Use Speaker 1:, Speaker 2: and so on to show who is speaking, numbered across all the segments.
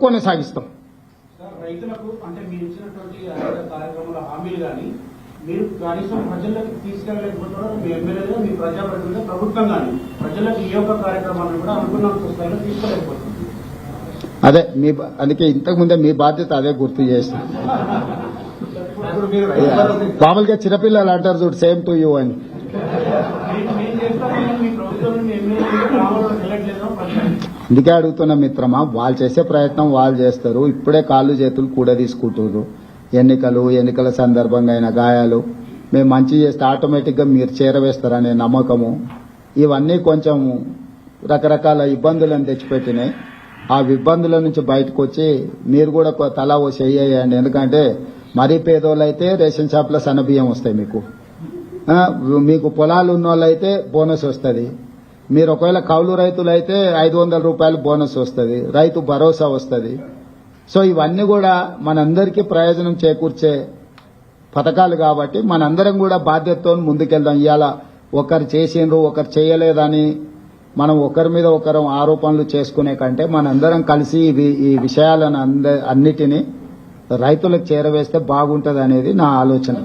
Speaker 1: కొనసాగిస్తాం.
Speaker 2: రైతులకు అంటే మీరు ఇచ్చినటువంటి కార్యక్రమాల హామీలు కానీ మీరు కనీసం ప్రజలకు తీసుకెళ్ళలేకపోతున్నారు. మీ ఎమ్మెల్యేగా మీ ప్రజాప్రతినిధులు ప్రభుత్వం కానీ ప్రజలకు ఏ ఒక్క కార్యక్రమాన్ని కూడా అనుకున్న స్థాయిలో తీసుకోలేకపోతుంది.
Speaker 1: అదే అందుకే ఇంతకు ముందే మీ బాధ్యత అదే గుర్తు చేస్తాం. మామూలుగా చిన్నపిల్లలు అంటారు చూడు, సేమ్ టు యూ అని. అందుకే అడుగుతున్న మిత్రమా, వాళ్ళు చేసే ప్రయత్నం వాళ్ళు చేస్తారు. ఇప్పుడే కాళ్ళు చేతులు కూడా తీసుకుంటున్నారు. ఎన్నికల సందర్భంగా అయిన గాయాలు మేము మంచి చేస్తే ఆటోమేటిక్ గా మీరు చేరవేస్తారనే నమ్మకము, ఇవన్నీ కొంచెం రకరకాల ఇబ్బందులను తెచ్చిపెట్టినాయి. ఆ ఇబ్బందుల నుంచి బయటకు వచ్చి మీరు కూడా తలా ఓ చెయ్యండి. ఎందుకంటే మరీ పేదోళ్ళు అయితే రేషన్ షాప్లో సన్నబియ్యం వస్తాయి. మీకు పొలాలు ఉన్న వాళ్ళైతే బోనస్ వస్తుంది. మీరు ఒకవేళ కౌలు రైతులు అయితే 500 రూపాయలు బోనస్ వస్తుంది, రైతు భరోసా వస్తుంది. సో ఇవన్నీ కూడా మనందరికీ ప్రయోజనం చేకూర్చే పథకాలు కాబట్టి మనందరం కూడా బాధ్యతతో ముందుకెళ్దాం. ఇవాళ ఒకరు చేసిండ్రు ఒకరు చేయలేదని మనం ఒకరి మీద ఒకరు ఆరోపణలు చేసుకునే కంటే మనందరం కలిసి ఈ విషయాలను అన్నిటినీ రైతులకు చేరవేస్తే బాగుంటది అనేది నా ఆలోచన.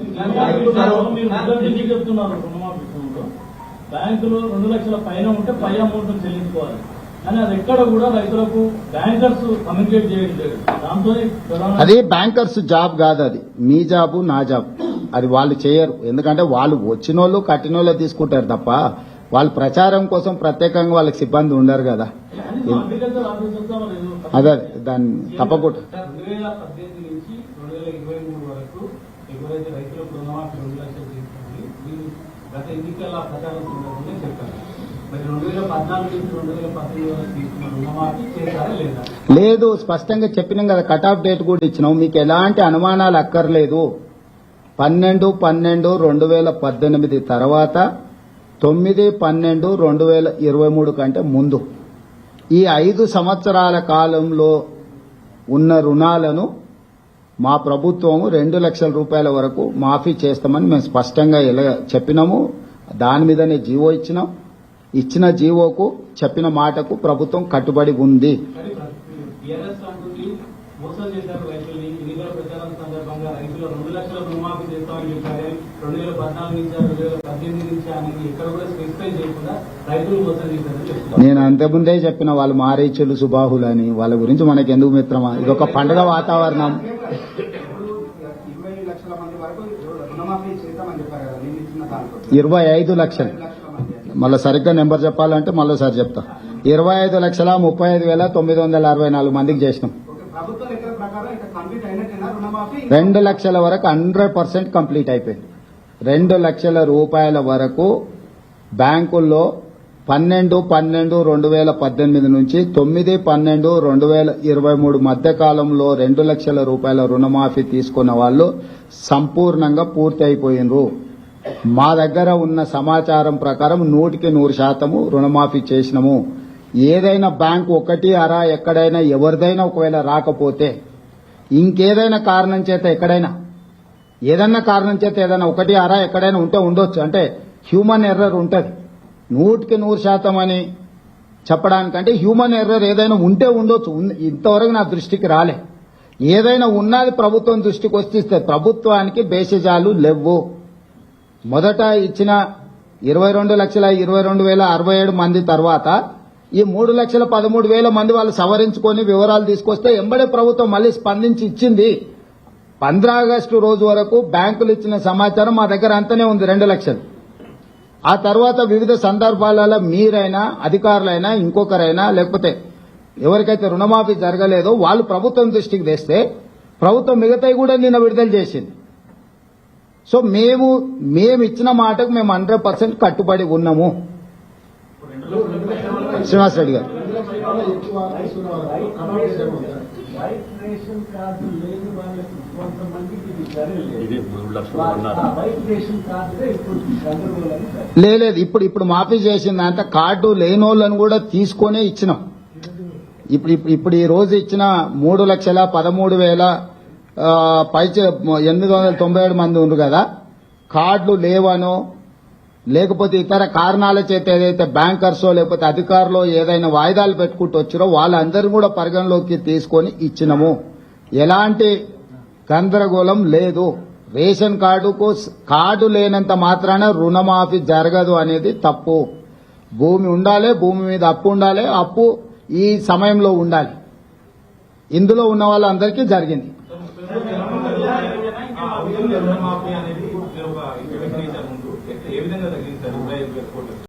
Speaker 2: బ్యాంకులు 2 లక్షల పైన ఉంటే పై అమౌంట్ చెల్లించుకోవాలి అని అది ఎక్కడ కూడా రైతులకు బ్యాంకర్స్ కమ్యూనికేట్ చేయలేదు. దాంతో
Speaker 1: అది బ్యాంకర్స్ జాబ్ కాదు, అది మీ జాబు నా జాబ్. అది వాళ్ళు చేయరు. ఎందుకంటే వాళ్ళు వచ్చినోళ్ళు కట్టినోళ్ళు తీసుకుంటారు తప్ప వాళ్ళు ప్రచారం కోసం ప్రత్యేకంగా వాళ్ళకి సిబ్బంది ఉండరు కదా. అదే దాన్ని తప్పకుండా
Speaker 2: 2018 నుంచి 2023 వరకు ఎవరైతే రైతులకు రుణమాఫీ 2 లక్షలు తీసుకుంది గత ఎన్నికల ప్రచారం సందర్భంగా చెప్పారు. మరి 2014 నుంచి 2018 వరకు తీసుకున్న రుణమాఫీ చేశారా లేదా?
Speaker 1: లేదు, స్పష్టంగా చెప్పినాం కదా. కట్ ఆఫ్ డేట్ కూడా ఇచ్చినాం. మీకు ఎలాంటి అనుమానాలు అక్కర్లేదు. 12/12/2018 తర్వాత 9/12/2023 కంటే ముందు ఈ 5 సంవత్సరాల కాలంలో ఉన్న రుణాలను మా ప్రభుత్వము 2 లక్షల రూపాయల వరకు మాఫీ చేస్తామని మేము స్పష్టంగా చెప్పినాము. దాని మీదనే జీవో ఇచ్చినాం. ఇచ్చిన జీవోకు చెప్పిన మాటకు ప్రభుత్వం కట్టుబడి ఉంది.
Speaker 2: మోసం చేశారు రైతుల్ని. ఎన్నికల ప్రచారం సందర్భంగా రైతులు 2 లక్షల రుణమాఫీ చేస్తామని చెప్పారు. 2014 నుంచి 2018 నుంచి అనేది ఎక్కడ కూడా స్పెసిఫై చేయకుండా రైతులు మోసం చేశారని చెప్తున్నారు.
Speaker 1: నేను అంతకుముందే చెప్పిన వాళ్ళు మారీచులు సుబాహులు అని. వాళ్ళ గురించి మనకి ఎందుకు మిత్రమా? ఇది ఒక పండుగ వాతావరణం.
Speaker 2: 20 లక్షల మంది వరకు రుణమాఫీ చేస్తామని చెప్పారు కదా, నేను ఇచ్చిన దాంట్లో
Speaker 1: 25 లక్షలు. మళ్ళీ సరిగ్గా నెంబర్ చెప్పాలంటే మళ్ళీసారి చెప్తా. 25,35,964 మందికి చేసినాం. 2 లక్షల వరకు 100% కంప్లీట్ అయిపోయింది. 2 లక్షల రూపాయల వరకు బ్యాంకుల్లో 12/12/2018 నుంచి 9/12/2023 మధ్య కాలంలో 2 లక్షల రూపాయల రుణమాఫీ తీసుకున్న వాళ్ళు సంపూర్ణంగా పూర్తి అయిపోయినరు. మా దగ్గర ఉన్న సమాచారం ప్రకారం 100% రుణమాఫీ చేసినాము. ఏదైనా బ్యాంకు 1 ఎక్కడైనా ఎవరిదైనా ఒకవేళ రాకపోతే ఇంకేదైనా కారణం చేత ఏదైనా 1 ఎక్కడైనా ఉంటే ఉండొచ్చు. అంటే హ్యూమన్ ఎర్రర్ ఉంటుంది. 100% అని చెప్పడానికంటే హ్యూమన్ ఎర్రర్ ఏదైనా ఉంటే ఉండొచ్చు. ఇంతవరకు నా దృష్టికి రాలే. ఏదైనా ఉన్నది ప్రభుత్వం దృష్టికి వస్తే ప్రభుత్వానికి బేసిజాలు లేవు. మొదట ఇచ్చిన 22,22,067 మంది తర్వాత ఈ 3,13,000 మంది వాళ్ళు సవరించుకొని వివరాలు తీసుకొస్తే ఎంబడే ప్రభుత్వం మళ్ళీ స్పందించి ఇచ్చింది. 15 ఆగస్టు రోజు వరకు బ్యాంకులు ఇచ్చిన సమాచారం మా దగ్గర అంతనే ఉంది, 2 లక్షలు. ఆ తర్వాత వివిధ సందర్భాలలో మీరైనా అధికారులైనా ఇంకొకరైనా లేకపోతే ఎవరికైతే రుణమాఫీ జరగలేదో వాళ్ళు ప్రభుత్వం దృష్టికి తెస్తే ప్రభుత్వం మిగతాయి కూడా నిన్న విడుదల చేసింది. సో మేము ఇచ్చిన మాటకు మేము 100% కట్టుబడి ఉన్నాము. శ్రీనివాస్ రెడ్డి గారు, లేదు ఇప్పుడు మాఫీ చేసింది అంత కార్డు లేనోళ్ళని కూడా తీసుకొనే ఇచ్చినాం. ఇప్పుడు ఈ రోజు ఇచ్చిన 3,13,897 మంది ఉన్నారు కదా. కార్డులు లేవనో లేకపోతే ఇతర కారణాల చేత ఏదైతే బ్యాంకర్సో లేకపోతే అధికారులు ఏదైనా వాయిదాలు పెట్టుకుంటూ వచ్చారో వాళ్ళందరూ కూడా పరిగణలోకి తీసుకొని ఇచ్చినము. ఎలాంటి గందరగోళం లేదు. రేషన్ కార్డు లేనంత మాత్రాన రుణమాఫీ జరగదు అనేది తప్పు. భూమి ఉండాలి, భూమి మీద అప్పు ఉండాలి, అప్పు ఈ సమయంలో ఉండాలి. ఇందులో ఉన్న వాళ్ళందరికీ జరిగింది.
Speaker 2: రుణమాఫీ అనేది ఒక ఏ విధంగా తగ్గించారు?